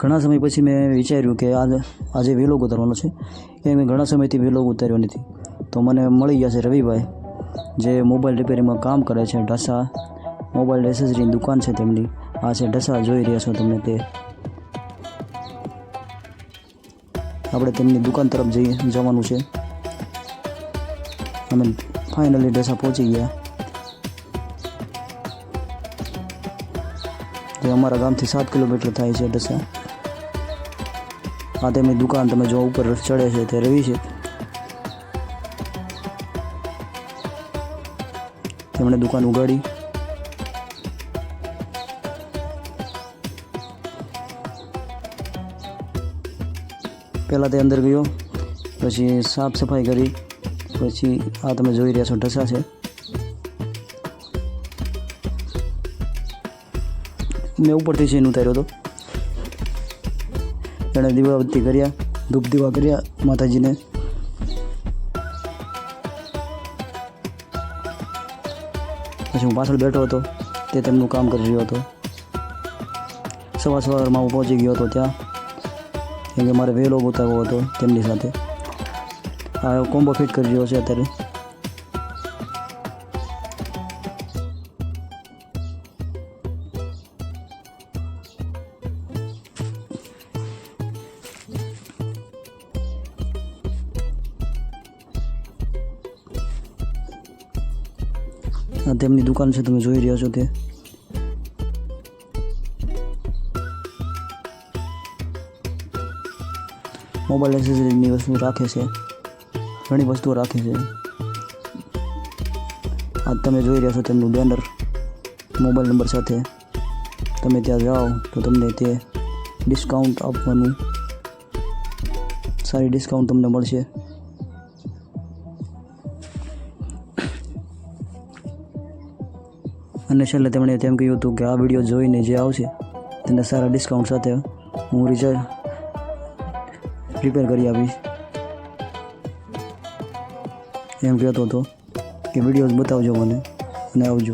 ઘણા સમય પછી મેં વિચાર્યું કે આજે વ્લોગ ઉતારવાનો છે, કે મેં ઘણા સમયથી વ્લોગ ઉતાર્યો નથી. તો મને મળી ગયા છે રવિભાઈ, જે મોબાઈલ રિપેરિંગમાં કામ કરે છે. ઢસા મોબાઈલ એસેસરીની દુકાન છે તેમની. આ છે ઢસા, જોઈ રહ્યા છો તમે તે. આપણે તેમની દુકાન તરફ જવાનું છે. અમે ફાઇનલી ઢસા પહોંચી ગયા, જે અમારા ગામથી 7 કિલોમીટર થાય છે ઢસા. આ તેમની દુકાન તમે જો ઉપર ચડે છે તે રવિ છે. તેમણે દુકાન ઉગાડી. પહેલાં તે અંદર ગયો, પછી સાફ સફાઈ કરી, પછી આ તમે જોઈ રહ્યા છો ઢસા છે. મેં ઉપરથી સીન ઉતાર્યો હતો. એણે દીવાબત્તી કર્યા, ધૂપ દીવા કર્યા માતાજીને. પછી હું પાછળ બેઠો હતો, તે તેમનું કામ કરી રહ્યો હતો. સવારમાં હું પહોંચી ગયો હતો ત્યાં, કેમ કે મારે વ્લોગ ઉતારવો હતો તેમની સાથે. આ કોમ્બો ફિટ કરી રહ્યો છે અત્યારે. આ તેમની દુકાન છે, તમે જોઈ રહ્યા છો તે. મોબાઈલ એસેસરીની વસ્તુ રાખે છે, ઘણી વસ્તુઓ રાખે છે. આ તમે જોઈ રહ્યા છો તેમનું બેનર મોબાઈલ નંબર સાથે. તમે ત્યાં જાઓ તો તમને તે ડિસ્કાઉન્ટ આપવાનું, સારી ડિસ્કાઉન્ટ તમને મળશે. અને છેલ્લે તેમણે તેમ કહ્યું હતું કે આ વિડીયો જોઈને જે આવશે તેને સારા ડિસ્કાઉન્ટ સાથે હું રિપેર કરી આપીશ. એમ કહેતો હતો કે વિડીયોઝ બતાવજો મને અને આવજો.